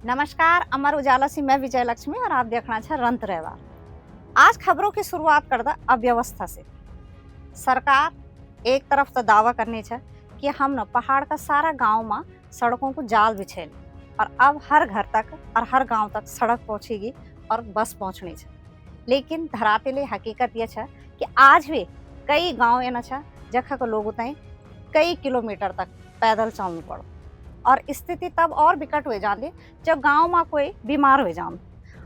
नमस्कार, अमर उजाला से मैं विजय लक्ष्मी और आप देखना छा रंत रहवार। आज खबरों की शुरुआत कर दा अव्यवस्था से। सरकार एक तरफ तो दावा करनी छे कि हम न पहाड़ का सारा गांव में सड़कों को जाल बिछेली और अब हर घर तक और हर गांव तक सड़क पहुंचेगी और बस पहुंचनी छे। लेकिन धरातले हकीकत ये छे कि आज भी कई गांव ये न छे जखा के लोग उतई कई किलोमीटर तक पैदल चलना पड़ो और स्थिति तब और विकट हो जाती जब गांव में कोई बीमार हो जाम।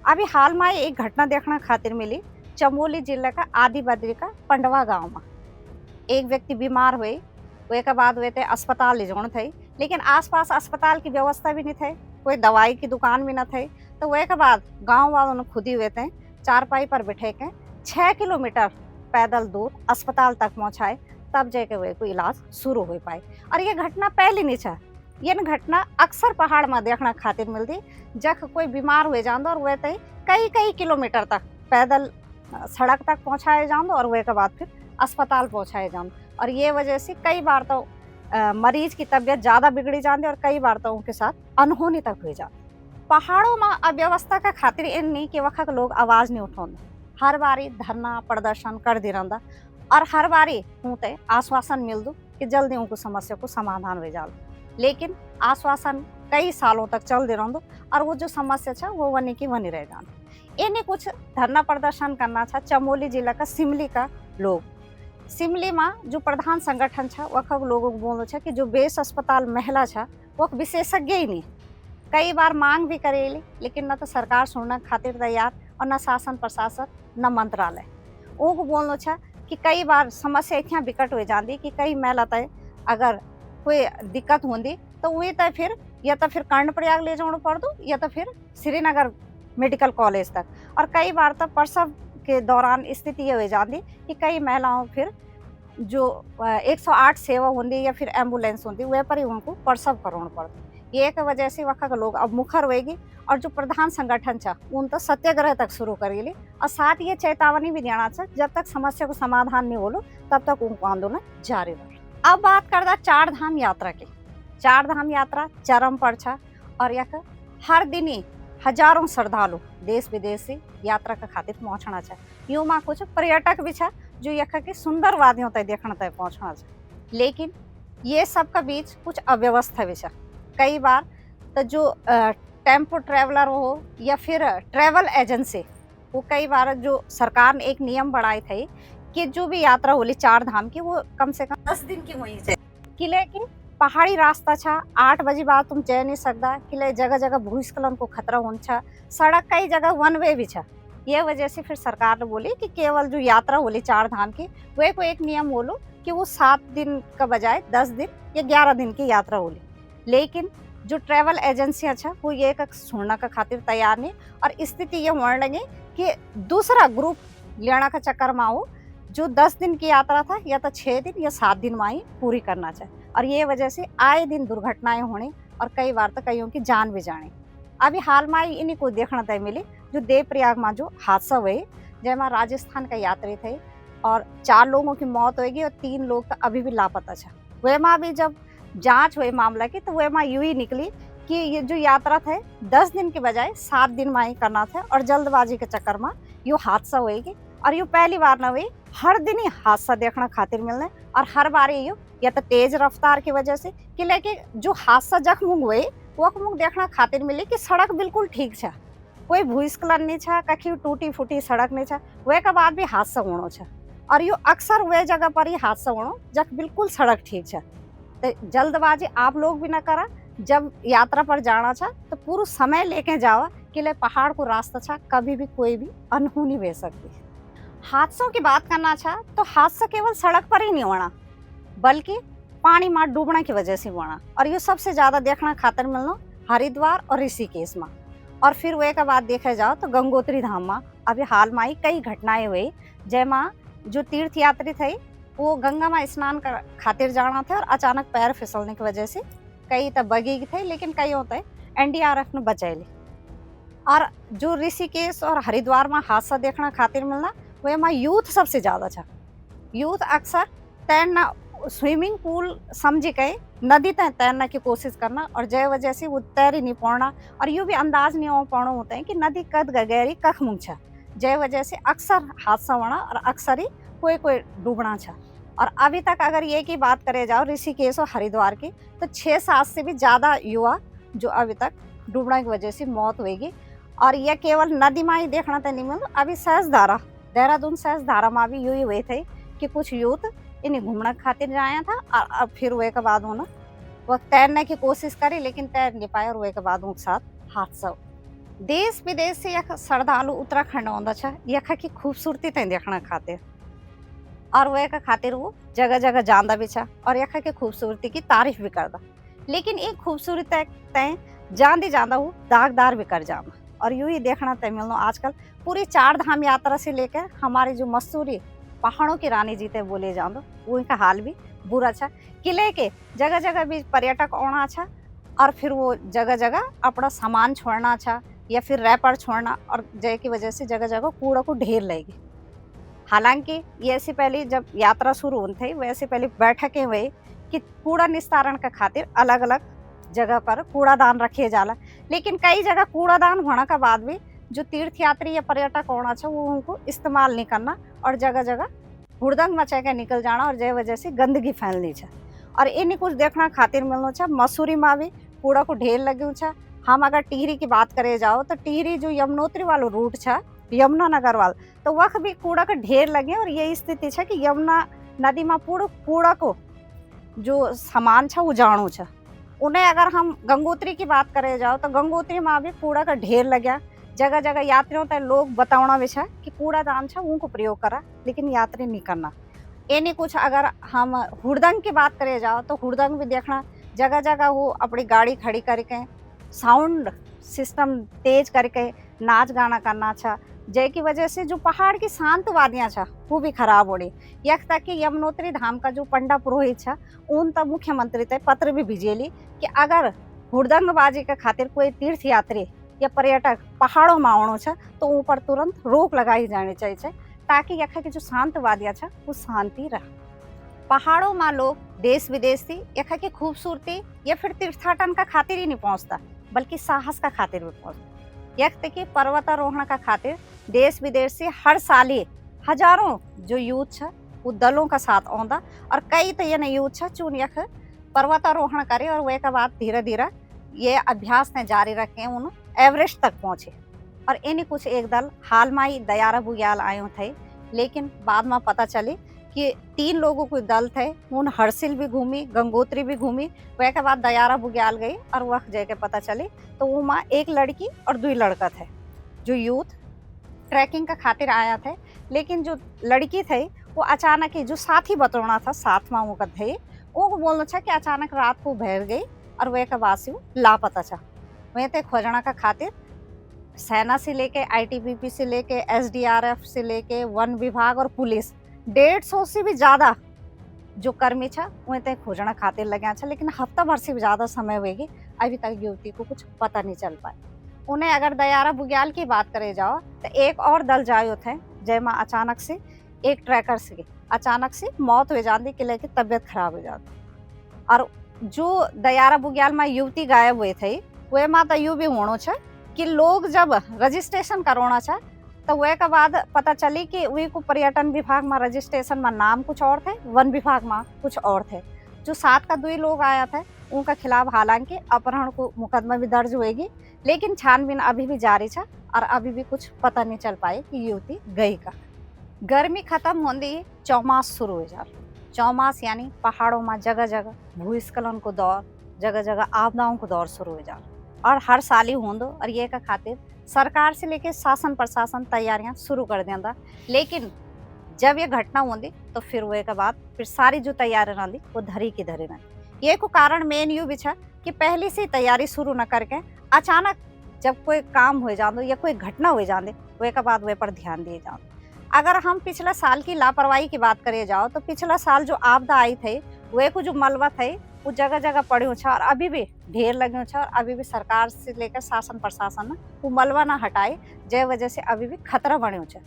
अभी हाल में एक घटना देखना खातिर मिली चमोली जिले का आदि बद्री का पंडवा गांव में। एक व्यक्ति बीमार हुए, वे के बाद वे अस्पताल ले जाना थे, लेकिन आसपास अस्पताल की व्यवस्था भी नहीं थे, कोई दवाई की दुकान भी न थे। तो वे के बाद गाँव वालों ने खुद ही हुए थे चारपाई पर बैठे के 6 किलोमीटर पैदल दूर अस्पताल तक पहुंचाए, तब जाके वे को इलाज शुरू हो पाए। और ये घटना पहली नहीं है, ये घटना अक्सर पहाड़ में देखना खातिर मिलती जब कोई बीमार हुए जान और वे तय कई कई किलोमीटर तक पैदल सड़क तक पहुंचाए जान और वे के बाद फिर अस्पताल पहुंचाए जान। और ये वजह से कई बार तो मरीज की तबीयत ज़्यादा बिगड़ी जाती और कई बार तो उनके साथ अनहोनी तक हुई जाती। पहाड़ों में अव्यवस्था का खातिर इन नहीं कि वक्त लोग आवाज़ नहीं उठाते, हर बारी धरना प्रदर्शन कर दी रहा और हर बारी हूँ आश्वासन मिल दो कि जल्दी उनको समस्या को समाधान हो जाए। लेकिन आश्वासन कई सालों तक चल दे रहा और वो जो समस्या है वो वनी की वनी रह जाए। इन्हें कुछ धरना प्रदर्शन करना था चमोली जिला का सिमली का लोग। सिमली में जो प्रधान संगठन था वह लोगों को बोलो कि जो बेस अस्पताल महिला था वो विशेषज्ञ ही नहीं। कई बार मांग भी करेली लेकिन न तो सरकार सुनने खातिर तैयार और न शासन प्रशासन न मंत्रालय। उनको बोलो कि कई बार समस्या इतना विकट हो जाती कि कई महिला तय अगर कोई दिक्कत होती तो वही तो फिर या तो फिर कर्णप्रयाग ले जाना पड़ दो या तो फिर श्रीनगर मेडिकल कॉलेज तक। और कई बार तो प्रसव के दौरान स्थिति ये हो जाती कि कई महिलाओं फिर जो 108 सेवा होती या फिर एम्बुलेंस होती वह पर ही उनको प्रसव करवाना पड़ता। ये एक वजह से वहाँ के लोग अब मुखर होएगी और जो प्रधान संगठन था उन तो सत्याग्रह तक शुरू करेगी और साथ ये चेतावनी भी देना चाहिए जब तक समस्या को समाधान नहीं बोलो तब तक उनको आंदोलन जारी रहे। अब बात करदा चार धाम यात्रा की। चार धाम यात्रा चरम पर छा और यह हर दिन ही हजारों श्रद्धालु देश विदेश से यात्रा का खातिर पहुंचना चाहे। यूँ में कुछ पर्यटक भी छा जो यह की सुंदर वादियों तक देखना तक पहुंचना चाहे। लेकिन ये सब का बीच कुछ अव्यवस्था भी छा। कई बार तो जो टेम्पो ट्रेवलर हो या फिर ट्रेवल एजेंसी वो कई बार जो सरकार ने एक नियम बढ़ाए थे कि जो भी यात्रा होली चार धाम की वो कम से कम 10 दिन की होनी चाहिए। किले की पहाड़ी रास्ता छा 8 बजे बाद तुम जा नहीं सकता। किले जगह जगह भूस्खलन को खतरा होना छा। सड़क कई जगह वन वे भी छा। ये वजह से फिर सरकार ने बोली कि केवल जो यात्रा होली चार धाम की वे को एक नियम बोलो कि वो 7 दिन का बजाय 10 दिन या 11 दिन की यात्रा होली। लेकिन जो ट्रैवल एजेंसियाँ छा वो ये सुनने का खातिर तैयार नहीं और स्थिति ये होने लगी कि दूसरा ग्रुप लेना का चक्कर में हो जो 10 दिन की यात्रा था या तो 6 दिन या 7 दिन में ही पूरी करना चाहिए। और ये वजह से आए दिन दुर्घटनाएं होने और कई बार तो कईयों की जान भी जाने। अभी हाल में इन्हीं को देखना तय मिली जो देवप्रयाग में जो हादसा हुए जैमें राजस्थान का यात्री थे और 4 लोगों की मौत होगी और 3 लोग तो अभी भी लापता था। वे में भी जब जांच हुई मामला की तो वे में यूँ ही निकली कि ये जो यात्रा थे 10 दिन के बजाय 7 दिन में ही करना था और जल्दबाजी के चक्कर में यूँ हादसा होएगी। और यूँ पहली बार न हुई, हर दिन ही हादसा देखना खातिर मिलने और हर बार यूँ या तो तेज रफ्तार की वजह से कि लेकिन जो हादसा जख्म हुए वो मुख देखना खातिर मिली कि सड़क बिल्कुल ठीक छा, कोई भूस्खलन नहीं छा, कखी टूटी फूटी सड़क नहीं छा। वे के बाद भी हादसा होनो छा और यूँ अक्सर वे जगह पर ही हादसा होनो जब बिल्कुल सड़क ठीक छा। तो जल्दबाजी आप लोग भी ना करा, जब यात्रा पर जाना छा तो पूरा समय लेके जावा कि ले पहाड़ को रास्ता छा कभी भी कोई भी अनहोनी हो सकती है। हादसों की बात करना छा तो हादसा केवल सड़क पर ही नहीं होना बल्कि पानी में डूबने की वजह से होना और ये सबसे ज़्यादा देखना खातिर मिलना हरिद्वार और ऋषिकेश में। और फिर वे के बाद देखा जाओ तो गंगोत्री धाम में अभी हाल में ही कई घटनाएं हुई जैमा जो तीर्थ यात्री थे वो गंगा में स्नान कर खातिर जाना थे और अचानक पैर फिसलने की वजह से कई तो बगी थे लेकिन कई होते NDRF ने बचाए। और जो ऋषिकेश और हरिद्वार में हादसा देखना खातिर मिलना वे में यूथ सबसे ज़्यादा था। यूथ अक्सर तैरना स्विमिंग पूल समझी के नदी तय तैरने की कोशिश करना और जय वजह से वो तैर ही नहीं पाना और यूं भी अंदाज नहीं हो पाना होता है कि नदी कद गहरी कख मुंग छा जय वजह से अक्सर हादसा होना और अक्सर ही कोई कोई डूबना छा। और अभी तक अगर ये की बात करे जाओ ऋषिकेश और हरिद्वार की तो 6-7 से भी ज़्यादा युवा जो अभी तक डूबने की वजह से मौत हुएगी। और यह केवल नदी में ही देखना तो नहीं मिल अभी सहज धारा देहरादून सहज धारा में भी यूँ ही हुए थे कि कुछ यूथ इन्हें घूमने खातिर जाया था और अब फिर वे के बाद होना वह तैरने की कोशिश करी लेकिन तैर नहीं पाए और वे के बाद उनके साथ हादसा हो। देश विदेश से यख श्रद्धालु उत्तराखंड आंदा छा यख की खूबसूरती तय देखना खातिर और वे का खातिर वो जगह जगह जांदा भी छा और यख की खूबसूरती की तारीफ भी करदा। लेकिन एक खूबसूरती तय जांदी जांदा वो दागदार भी कर जाना और यूं ही देखना तय मिलना आजकल पूरी 4 धाम यात्रा से लेकर हमारी जो मसूरी पहाड़ों की रानी जीते बोले जाओ उनका हाल भी बुरा था। किले के जगह जगह भी पर्यटक आना अच्छा और फिर वो जगह जगह अपना सामान छोड़ना अच्छा या फिर रैपर छोड़ना और जय की वजह से जगह जगह कूड़ा को ढेर लेगी। हालांकि ये से पहले जब यात्रा शुरू होनी थी वैसे पहले बैठकें हुई कि कूड़ा निस्तारण का खातिर अलग अलग जगह पर कूड़ादान रखे जाला लेकिन कई जगह कूड़ादान होने के बाद भी जो तीर्थ यात्री या पर्यटक होना चाहिए वो उनको इस्तेमाल नहीं करना और जगह जगह हुड़दंग मचा के निकल जाना और जय वजह से गंदगी फैलनी छा। और इन्हीं कुछ देखना खातिर मिलना छा मसूरी में भी कूड़ा को ढेर लगे छा। हम अगर टिहरी की बात करे जाओ तो टिहरी जो यमुनोत्री वालों रूट छा यमुना नगर वाल तो वह भी कूड़ा का ढेर लगे और ये स्थिति है कि यमुना नदी में पूरा कूड़ा को जो सामान छा वो जाणू छा। उन्हें अगर हम गंगोत्री की बात करे जाओ तो गंगोत्री में भी कूड़ा का ढेर लग्या जगह जगह यात्रियों तक लोग बताना भी है कि कूड़ादान छा उनको प्रयोग करा लेकिन यात्री नहीं करना। ये नहीं कुछ अगर हम हुड़दंग की बात करे जाओ तो हुड़दंग भी देखना जगह जगह वो अपनी गाड़ी खड़ी करके साउंड सिस्टम तेज करके नाच गाना करना छा जय की वजह से जो पहाड़ की शांत वादियाँ छा वो भी खराब हो रही। यख तक कि यमुनोत्री धाम का जो पंडा पुरोहित छा उन तक मुख्यमंत्री तक पत्र भी भेजेली कि अगर हुड़दंगबाजी के खातिर कोई तीर्थ यात्री या पर्यटक पहाड़ों में आवणो छा तो ऊपर तुरंत रोक लगाई जानी चाहिए ताकि यख की जो शांत वादियाँ छा वो शांति रहे। पहाड़ों में लोग देश विदेश से यख की खूबसूरती या फिर तीर्थाटन का खातिर ही नहीं पहुँचता बल्कि साहस का खातिर भी पहुँचता। यख तक कि पर्वतारोहण का खातिर देश विदेश से हर साल ही हजारों जो यूथ छा वो दलों का साथ आंदा और कई तो ये यूथ छा चुन यख पर्वतारोहण करे और वे के बाद धीरे धीरे ये अभ्यास ने जारी रखे उन एवरेस्ट तक पहुंचे। और इन्हीं कुछ एक दल हाल में ही दयारा बुग्याल आयो थे लेकिन बाद में पता चली कि 3 लोगों को दल थे उन हर्सिल भी घूमी गंगोत्री भी घूमी वह के बाद दयारा बुग्याल गई और वह जगह पता चली तो वो माँ 1 लड़की और 2 लड़का थे जो यूथ ट्रैकिंग का खातिर आया थे। लेकिन जो लड़की थे वो अचानक ही जो साथी बतौना था साथ में वो थे वो बोलना था कि अचानक रात को बहर गई और वह के बाद से वो लापता था। वह थे खोजना का खातिर सेना से लेके आईटीबीपी से लेके एसडीआरएफ से लेके वन विभाग और पुलिस 150 से भी ज़्यादा जो कर्मी छा वह तय खोजना खातिर लगे छा लेकिन हफ्ता भर से भी ज़्यादा समय हुएगी अभी तक युवती को कुछ पता नहीं चल पाए। उन्हें अगर दयारा बुग्याल की बात करे जाओ तो एक और दल जायो थे जयमा अचानक से एक ट्रैकर से अचानक से मौत हो जाती कि लेके तबीयत खराब हो जाती। और जो दयारा बुग्याल में युवती गायब हुए थे वह माँ तो यू भी होना छा कि लोग जब रजिस्ट्रेशन करवाना छा तो वह के बाद पता चली कि वे को पर्यटन विभाग में रजिस्ट्रेशन में नाम कुछ और थे वन विभाग में कुछ और थे। जो 7 का 2 लोग आया था उनका खिलाफ हालांकि अपहरण को मुकदमा भी दर्ज होएगी लेकिन छानबीन अभी भी जारी छा और अभी भी कुछ पता नहीं चल पाए कि युवती गई का। गर्मी खत्म होती चौमास शुरू हो जा चौमास यानी पहाड़ों में जगह जगह भूस्खलन को दौर जगह जगह आपदाओं को दौर शुरू हो जा और हर साल ही होंदो और ये का खातिर सरकार से लेके शासन प्रशासन तैयारियां शुरू कर देंदा। लेकिन जब ये घटना होती तो फिर वो के बाद फिर सारी जो तैयारी रही वो धरी की धरी रही। ये को कारण मेन यू भी छा कि पहले से तैयारी शुरू न करके अचानक जब कोई काम हो जाए या कोई घटना हो जाए वे के बाद वे पर ध्यान दिए जाओ। अगर हम पिछला साल की लापरवाही की बात करे जाओ तो पिछला साल जो आपदा आई थी वे को जो मलबा थे वो जगह जगह पड़े छा और अभी भी ढेर लगे छा और अभी भी सरकार से लेकर शासन प्रशासन वो मलबा ना हटाए जय वजह से अभी भी खतरा बने छा।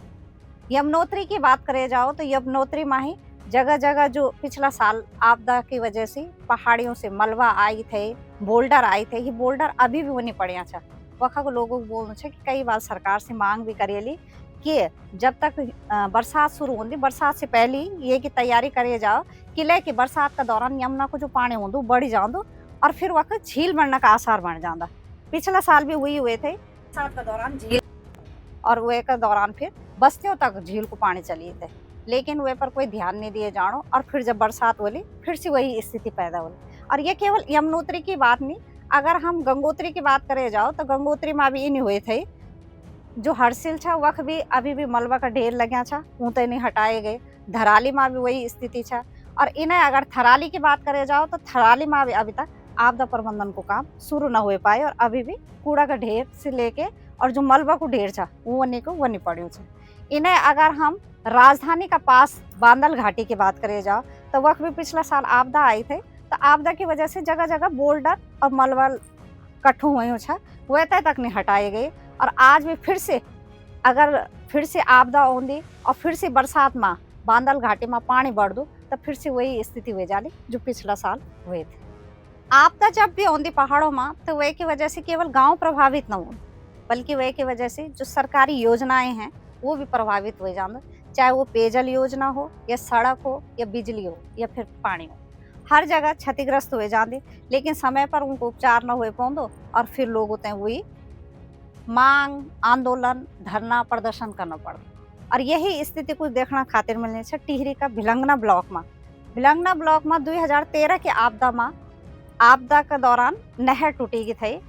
यमुनोत्री की बात करे जाओ तो यमुनोत्री में ही जगह जगह जो पिछला साल आपदा की वजह से पहाड़ियों से मलबा आई थे, बोल्डर आए थे, ये बोल्डर अभी भी वनी पड़िया छा। वखा को लोगों को बोलना छे कि कई बार सरकार से मांग भी करेली कि जब तक बरसात शुरू होंदी, बरसात से पहले ही ये की तैयारी करे जाओ कि लेके बरसात का दौरान यमुना को जो पानी होंदो बढ़ी जाओ और फिर वक्त झील बनने का आसार बन जाता। पिछला साल भी वही हुए थे, बरसात का दौरान झील और वे का दौरान फिर बस्तियों तक झील को पानी चलिए थे, लेकिन वे पर कोई ध्यान नहीं दिए जानो और फिर जब बरसात होली फिर से वही स्थिति पैदा होली। और ये केवल यमुनोत्री की बात नहीं, अगर हम गंगोत्री की बात करे जाओ तो गंगोत्री में भी इन हुए थे। जो हरसिल छा वह भी अभी भी मलबा का ढेर लग्या छा, ऊँते नहीं हटाए गए। धराली में भी वही स्थिति छा। और इन्हें अगर थराली की बात करे जाओ तो थराली में भी अभी तक आपदा प्रबंधन को काम शुरू न हो पाए और अभी भी कूड़ा का ढेर से लेके और जो मलबा को ढेर छा वो वनी पड़ियो छे। इन्हें अगर हम राजधानी का पास बांदल घाटी की बात करे जाओ तो वह भी पिछला साल आपदा आई थे, तो आपदा की वजह से जगह जगह बोल्डर और मलबा कट्ठू हुए छा, वह तक नहीं हटाए गए। और आज भी फिर से अगर फिर से आपदा होंदी और फिर से बरसात में बांदल घाटी में पानी बढ़ दो तो फिर से वही स्थिति हो जाली जो पिछला साल हुए थे। आपदा जब भी होंदी पहाड़ों में तो वह की वजह से केवल गांव प्रभावित न हो, बल्कि वह की वजह से जो सरकारी योजनाएं हैं वो भी प्रभावित हो जाते, चाहे वो पेयजल योजना हो या सड़क हो या बिजली हो या फिर पानी हो, हर जगह क्षतिग्रस्त हो जाते। लेकिन समय पर उनको उपचार न हो पाओ और फिर लोग होते हैं वही मांग, आंदोलन, धरना प्रदर्शन करना पड़ा। और यही स्थिति कुछ देखना खातिर मिलने से टिहरी का भिलंगना ब्लॉक में 2013 के आपदा के दौरान नहर टूटी गई थी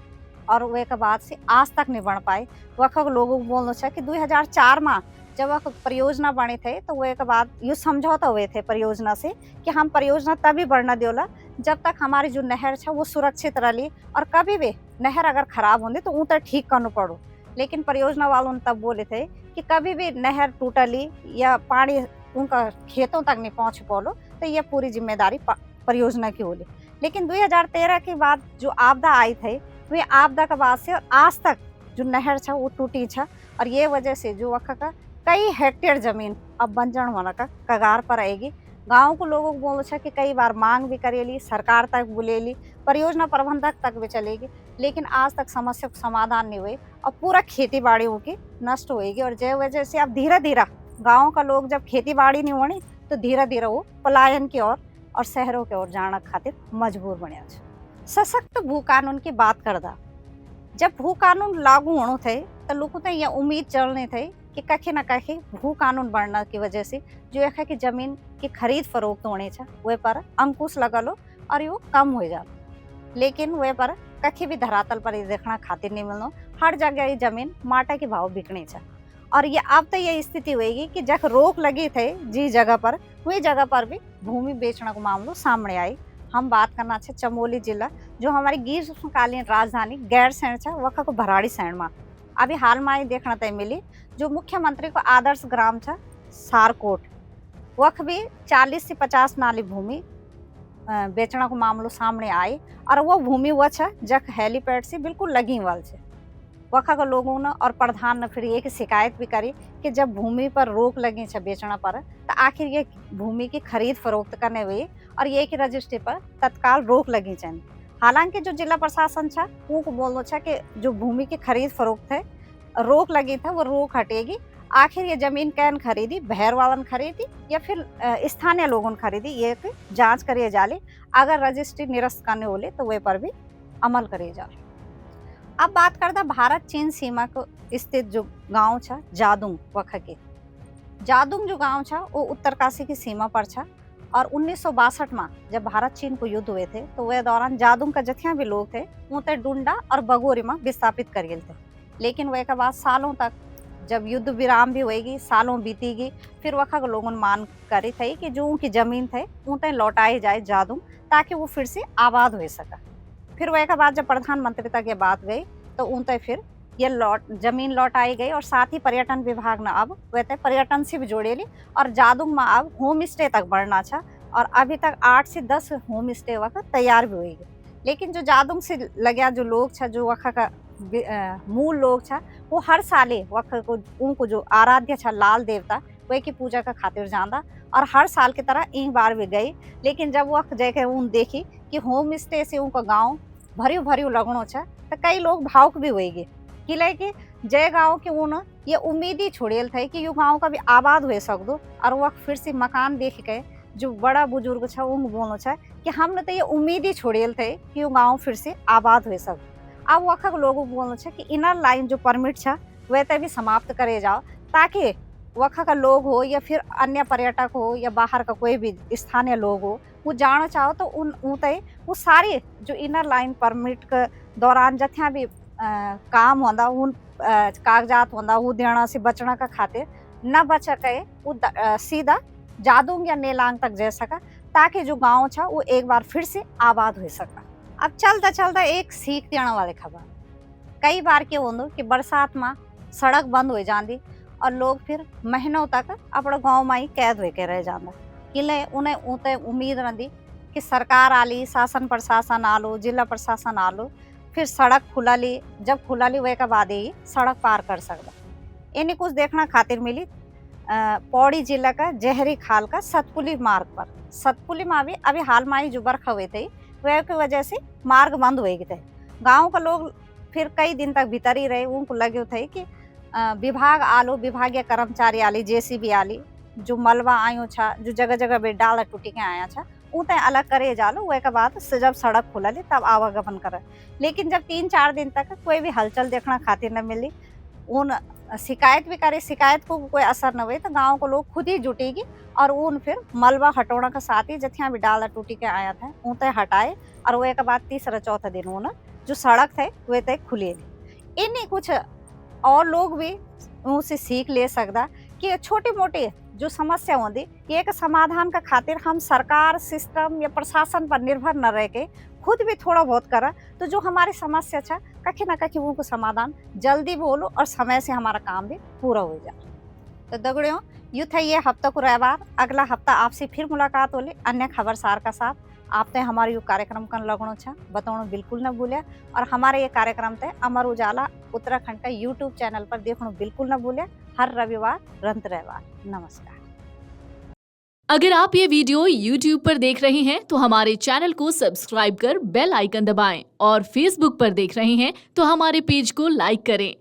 और वे के बाद से आज तक नहीं बन पाए। वह लोगों को बोलना चाहिए कि 2004 में जब वह परियोजना बनी थे तो वे के बाद ये समझौता हुए थे परियोजना से कि हम परियोजना तभी बढ़ना देला जब तक हमारी जो नहर है वो सुरक्षित रही और कभी भी नहर अगर खराब होंगी तो उतर ठीक करना पड़ो। लेकिन परियोजना वालों ने तब बोले थे कि कभी भी नहर टूटली या पानी उनका खेतों तक नहीं पहुंच पालो तो यह पूरी जिम्मेदारी परियोजना की होली। लेकिन 2013 के बाद जो आपदा आई थी वे आपदा के बाद से आज तक जो नहर छा वो टूटी छा और ये वजह से जो वक्त का कई हेक्टेयर जमीन अब बंजर होने का कगार पर आएगी। गांव को लोगों को बोलो छा कि कई बार मांग भी करेली, सरकार तक बुलेली, परियोजना प्रबंधक तक भी चलेगी, लेकिन आज तक समस्या का समाधान नहीं हुए और पूरा खेती बाड़ी की नष्ट होएगी। और जे वजह से अब धीरे धीरे गाँव का लोग जब खेती बाड़ी नहीं होनी तो धीरे धीरे वो पलायन की ओर और शहरों की ओर जाने खातिर मजबूर बनिया छे। सशक्त भू कानून की बात करदा, जब भू कानून लागू होनो थे तो लोगों ने यह उम्मीद चलने थे कि कहीं ना कहीं भू कानून बढ़ने की वजह से जो एक है कि जमीन की खरीद फरोख्त होने छा वे पर अंकुश लगलो और वो कम हो जा। लेकिन वे पर कहीं भी धरातल पर ये देखना खातिर नहीं मिलनो, हर जगह ये जमीन माटा के भाव बिकने छा। और ये अब तो ये स्थिति होगी कि जब रोक लगी थे जी जगह पर वही जगह पर भी भूमि बेचने का मामला सामने आई। हम बात करना है चमोली जिला जो हमारी ग्रीष्मकालीन राजधानी गैरसैंण छा वखा को भराड़ी सैंण में अभी हाल में ही देखना तय मिली जो मुख्यमंत्री को आदर्श ग्राम छा सारकोट वख भी 40 से 50 नाली भूमि बेचने को मामलो सामने आए और वो भूमि वह छा जख हेलीपैड से बिल्कुल लगी वाल छे। वखा के लोगों ने और प्रधान ने फिर एक शिकायत भी करी कि जब भूमि पर रोक लगी छे बेचना पर तो आखिर ये भूमि की खरीद फरोख्त करने हुई और ये की रजिस्ट्री पर तत्काल रोक लगी चाहिए। हालांकि जो जिला प्रशासन छा उनको बोलना छा कि जो भूमि की खरीद फरोख्त है रोक लगी था वो रोक हटेगी। आखिर ये जमीन कैन खरीदी, भैर वालन खरीदी या फिर स्थानीय लोगों ने खरीदी, ये जांच करिए जाले। अगर रजिस्ट्री निरस्त करने होले तो वे पर भी अमल करिए जाले। अब बात करता भारत चीन सीमा को स्थित जो गांव छा जादुंग वख के जादुंग जो गांव छा वो उत्तरकाशी की सीमा पर छा और 1962 में जब भारत चीन को युद्ध हुए थे तो वह दौरान जादुंग का जथिया भी लोग थे उनते डुंडा और बगोरी में विस्थापित करिए थे। लेकिन वह के बाद सालों तक जब युद्ध विराम भी होएगी, सालों बीती गई, फिर वखा के लोगों ने मांग करी थी कि जो उनकी जमीन थे उनते लौटाई जाए जादुंग ताकि वो फिर से आबाद हो सका। फिर वह के बाद जब प्रधानमंत्री तक ये बात गई तो उनते फिर ये जमीन लौटाई गई और साथ ही पर्यटन विभाग ने अब वह पर्यटन से भी जोड़ेली और जादुंग में अब होम स्टे तक बढ़ना था और अभी तक 8 से 10 होम स्टे वक्त तैयार भी हुई। लेकिन जो जादुंग से लगे जो लोग छा जो वखा का मूल लोग छा वो हर साले वक्त को उनको जो आराध्य छा लाल देवता वह की पूजा का खातिर जाना और हर साल की तरह एक बार भी गई। लेकिन जब वह जगह उन देखी कि होम स्टे से उनका गाँव भरियो भरियो लगणो छ, तो कई लोग भावुक भी हुए कि लाइक जय गाँव के उन ये उम्मीद ही छोड़ेल थे कि यो गाँव का भी आबाद हुए सकदो। और वह फिर से मकान देख के जो बड़ा बुजुर्ग छ उन बोलो छ कि हमने तो ये उम्मीद ही छोड़ेल थे कि यो गाँव फिर से आबाद हुए सकदो। अब वखक लोग बोलो छ कि इनर लाइन जो परमिट छ वह भी समाप्त करे जाओ, ताकि वखा का लोग हो या फिर अन्य पर्यटक हो या बाहर का कोई भी स्थानीय लोग हो, वो जाना चाहो तो उन ऊते वो सारे जो इनर लाइन परमिट के दौरान जथ्या भी काम होंदा उन कागजात होंदा वो देना से बचना का खातिर न बच के वो सीधा जादूंग या नेलांग तक जा सका, ताकि जो गाँव छ वो एक बार फिर से आबाद हो सका। अब चलता चलता एक सीख देने वाले खबर, कई बार क्या होंदो कि बरसात में सड़क बंद हो जाती और लोग फिर महीनों तक अपने गाँव में ही कैद होके रह जाता। किले उन्हें ऊते उम्मीद रही कि सरकार आली, शासन प्रशासन आलो, जिला प्रशासन आलो, फिर सड़क खुला ली, जब खुला ली वह के बाद ही सड़क पार कर सकता। इन्हें कुछ देखना खातिर मिली पौड़ी जिला का जहरी खाल का सतपुली मार्ग पर। सतपुली में भी अभी हाल में ही जो बरखा हुए थे वह की वजह से मार्ग बंद हो गए थे। गाँव का लोग फिर कई दिन तक भीतर ही रहे, उनको लगे थे कि विभाग आलो, विभागीय कर्मचारी आली, जेसीबी आली, जो मलबा आयो छा, जो जगह जगह पे डाला टूटी के आया छा, उते अलग करे जालो, वह के बाद से जब सड़क खुलली तब आवागमन करे। लेकिन जब 3-4 दिन तक कोई भी हलचल देखना खातिर न मिली, उन शिकायत भी करे, शिकायत को कोई असर न हुए तो गाँव को लोग खुद ही जुटेगी और उन फिर मलबा हटोना के साथ ही जथिया भी डाला टूटी के आया था उते हटाए और वह के बाद तीसरा चौथा दिन उन जो सड़क थे वह तय खुली। इन्हीं कुछ और लोग भी उनसे सीख ले सकता कि छोटी मोटी जो समस्या होती एक समाधान का खातिर हम सरकार, सिस्टम या प्रशासन पर निर्भर न रह के खुद भी थोड़ा बहुत करा, तो जो हमारी समस्या है कहीं ना कहीं उनको समाधान जल्दी बोलो और समय से हमारा काम भी पूरा हो जाए। तो दगड़ियों यू था ये हफ्ता को रविवार। अगला हफ्ता आपसे फिर मुलाकात होली अन्य खबरसार का साथ। आपने हमारे यू कार्यक्रम का लगणो छा बताओ बिल्कुल न भूलिया और हमारे ये कार्यक्रम ते अमर उजाला उत्तराखंड का यूट्यूब चैनल पर देखना बिल्कुल न भूलिया, हर रविवार रंत रविवार। नमस्कार। अगर आप ये वीडियो YouTube पर देख रहे हैं तो हमारे चैनल को सब्सक्राइब कर बेल आइकन दबाएं और Facebook पर देख रहे हैं तो हमारे पेज को लाइक करें।